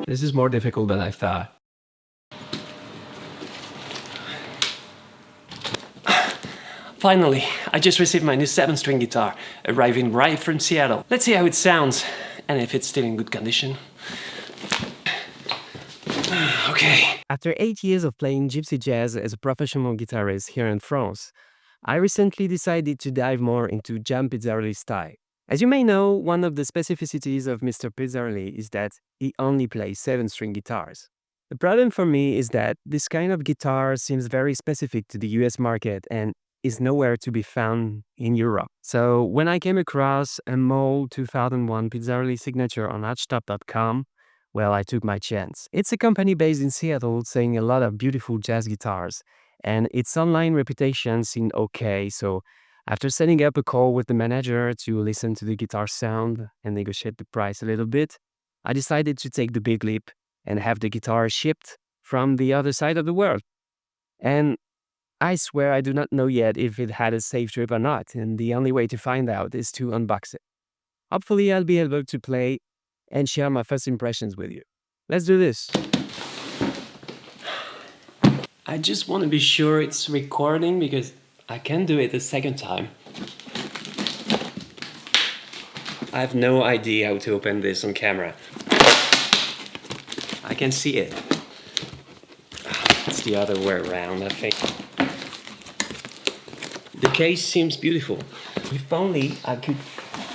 This is more difficult than I thought. Finally, I just received my new 7-string guitar, arriving right from Seattle. Let's see how it sounds, and if it's still in good condition. Okay. After 8 years of playing Gypsy Jazz as a professional guitarist here in France, I recently decided to dive more into John Pizzarelli style. As you may know, one of the specificities of Mr. Pizzarelli is that he only plays 7-string guitars. The problem for me is that this kind of guitar seems very specific to the US market and is nowhere to be found in Europe. So when I came across a Moll 2001 Pizzarelli Signature on Archtop.com, well, I took my chance. It's a company based in Seattle selling a lot of beautiful jazz guitars, and its online reputation seemed okay, so after setting up a call with the manager to listen to the guitar sound and negotiate the price a little bit, I decided to take the big leap and have the guitar shipped from the other side of the world. And I swear I do not know yet if it had a safe trip or not, and the only way to find out is to unbox it. Hopefully I'll be able to play and share my first impressions with you. Let's do this. I just want to be sure it's recording because I can do it a second time. I have no idea how to open this on camera. I can see it. It's the other way around, I think. The case seems beautiful. If only I could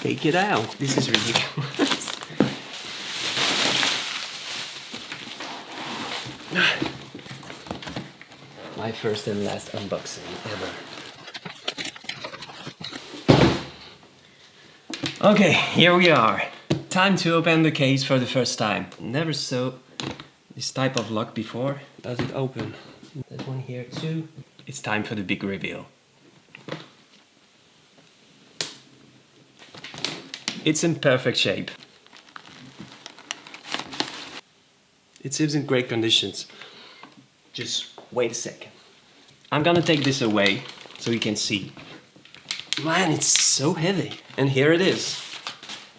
take it out. This is ridiculous. My first and last unboxing ever. Okay, here we are. Time to open the case for the first time. Never saw this type of lock before. Does it open? There's one here too. It's time for the big reveal. It's in perfect shape. It seems in great conditions. Just wait a second. I'm gonna take this away so you can see. Man, it's so heavy. And here it is.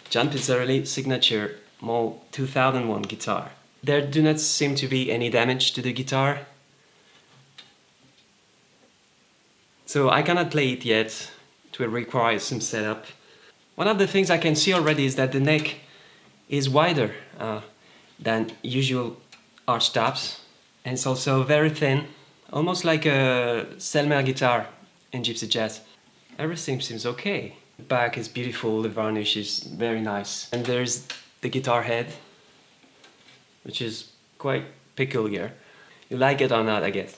John Pizzarelli Signature Moll 2001 guitar. There do not seem to be any damage to the guitar. So I cannot play it yet. It will require some setup. One of the things I can see already is that the neck is wider than usual archtops. And it's also very thin, almost like a Selmer guitar in Gypsy Jazz. Everything seems okay. The back is beautiful, the varnish is very nice. And there's the guitar head, which is quite peculiar. You like it or not, I guess.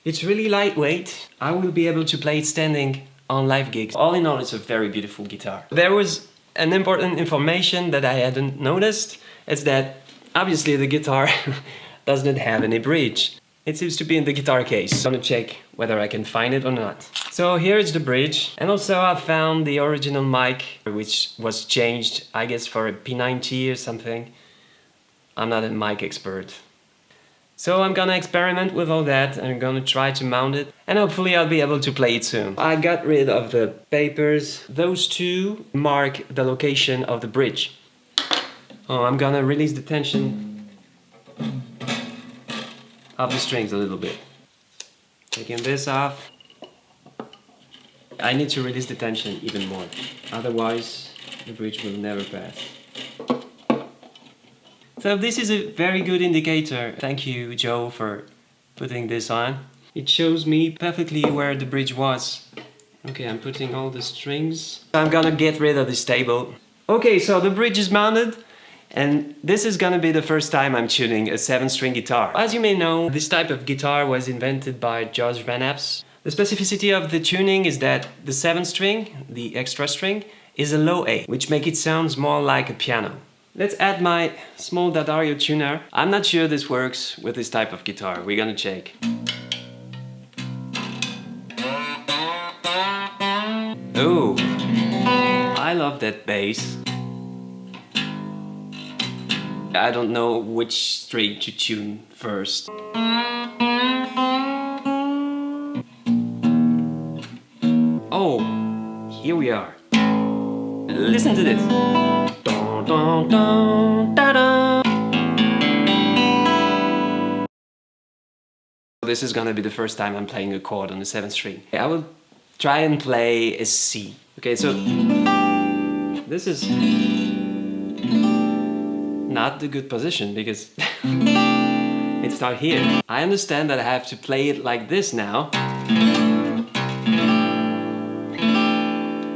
It's really lightweight. I will be able to play it standing on live gigs. All in all, it's a very beautiful guitar. There was an important information that I hadn't noticed. It's that obviously the guitar does not have any bridge. It seems to be in the guitar case. I'm gonna check whether I can find it or not. So here's the bridge. And also I found the original mic, which was changed, I guess, for a P90 or something. I'm not a mic expert. So I'm gonna experiment with all that and I'm gonna try to mount it and hopefully I'll be able to play it soon. I got rid of the papers. Those two mark the location of the bridge. Oh, I'm gonna release the tension of the strings a little bit. Taking this off. I need to release the tension even more. Otherwise, the bridge will never pass. So this is a very good indicator. Thank you, Joe, for putting this on. It shows me perfectly where the bridge was. Okay, I'm putting all the strings. I'm gonna get rid of this table. Okay, so the bridge is mounted. And this is gonna be the first time I'm tuning a 7-string guitar. As you may know, this type of guitar was invented by George Van Apps. The specificity of the tuning is that the 7th string, the extra string, is a low A, which makes it sound more like a piano. Let's add my small D'Addario tuner. I'm not sure this works with this type of guitar. We're gonna check. Oh, I love that bass. I don't know which string to tune first. Oh, here we are. Listen to this. Dun, dun, dun, da, da. this is gonna be the first time I'm playing a chord on the 7th string. I will try and play a C. Okay, so this is not the good position because it's not here. I understand that I have to play it like this now.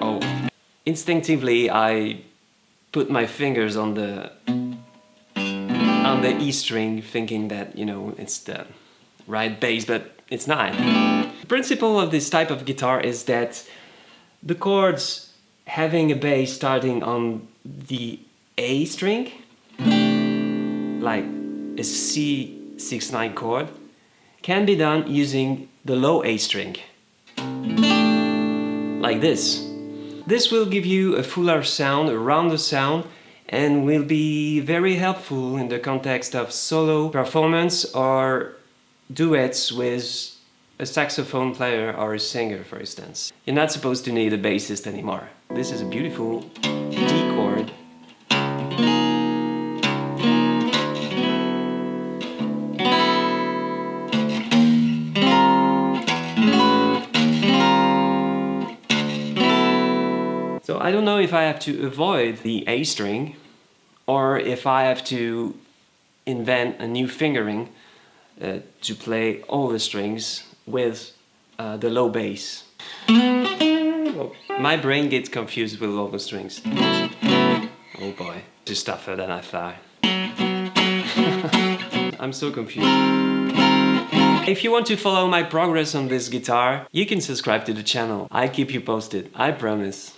Oh, instinctively I put my fingers on the E string, thinking that, you know, it's the right bass, but it's not. The principle of this type of guitar is that the chords having a bass starting on the A string, like a C6-9 chord, can be done using the low A string, like this. This will give you a fuller sound, a rounder sound, and will be very helpful in the context of solo performance or duets with a saxophone player or a singer, for instance. You're not supposed to need a bassist anymore. This is a beautiful D chord. So I don't know if I have to avoid the A string or if I have to invent a new fingering to play all the strings with the low bass. Oh, my brain gets confused with all the strings. Oh boy, this is tougher than I thought. I'm so confused. If you want to follow my progress on this guitar, you can subscribe to the channel. I'll keep you posted, I promise.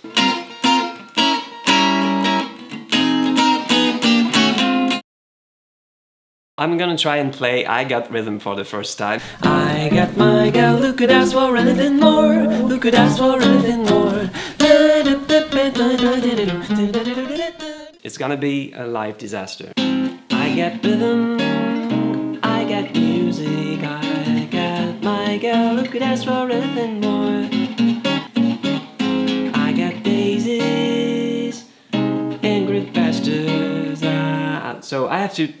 I'm gonna try and play I Got Rhythm for the first time. I got my gal who could ask for anything more, who could ask for anything more. It's gonna be a live disaster. I got rhythm, I got music, I got my gal who could ask for anything more. I got daisies and green pastures. So I have to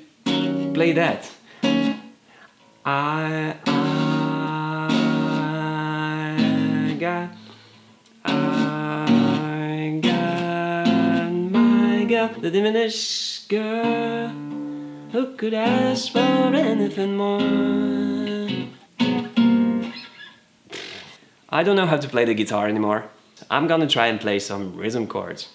play that. I got my girl, the diminished girl who could ask for anything more. I don't know how to play the guitar anymore. I'm gonna try and play some rhythm chords.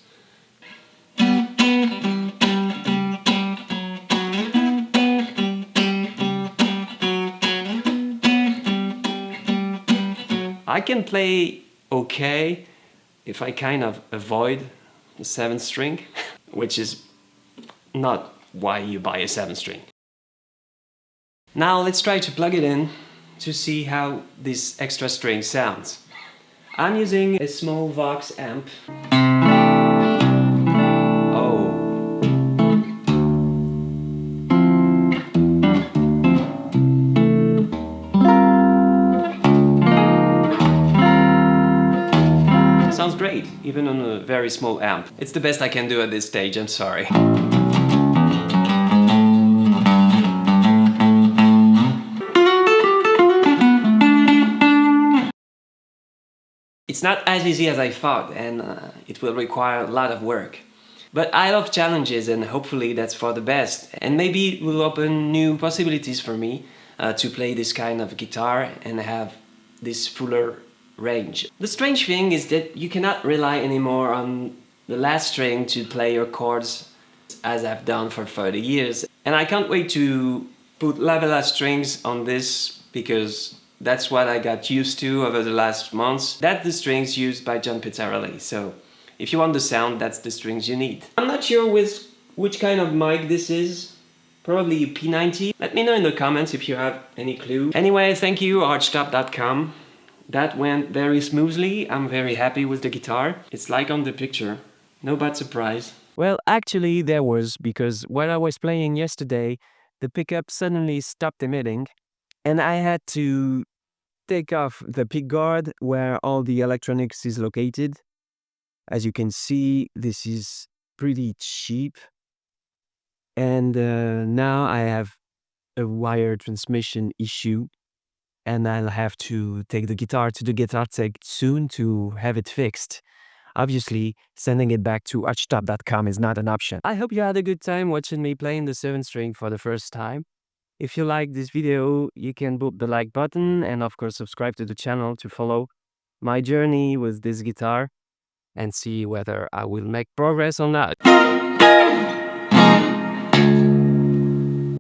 I can play okay if I kind of avoid the 7th string, which is not why you buy a 7th string. Now let's try to plug it in to see how this extra string sounds. I'm using a small Vox amp. Sounds great, even on a very small amp. It's the best I can do at this stage, I'm sorry. It's not as easy as I thought, and it will require a lot of work. But I love challenges, and hopefully that's for the best. And maybe it will open new possibilities for me to play this kind of guitar and have this fuller range. The strange thing is that you cannot rely anymore on the last string to play your chords as I've done for 30 years. And I can't wait to put lavella strings on this because that's what I got used to over the last months. That's the strings used by John Pizzarelli. So if you want the sound, that's the strings you need. I'm not sure which kind of mic this is. Probably a P90. Let me know in the comments if you have any clue. Anyway, thank you, Archtop.com. That went very smoothly. I'm very happy with the guitar. It's like on the picture. No bad surprise. Well, actually there was, because while I was playing yesterday, the pickup suddenly stopped emitting, and I had to take off the pick guard where all the electronics is located. As you can see, this is pretty cheap. And now I have a wire transmission issue. and I'll have to take the guitar to the guitar tech soon to have it fixed. Obviously, sending it back to archtop.com is not an option. I hope you had a good time watching me playing the 7th string for the first time. If you like this video, you can boop the like button and of course subscribe to the channel to follow my journey with this guitar and see whether I will make progress or not.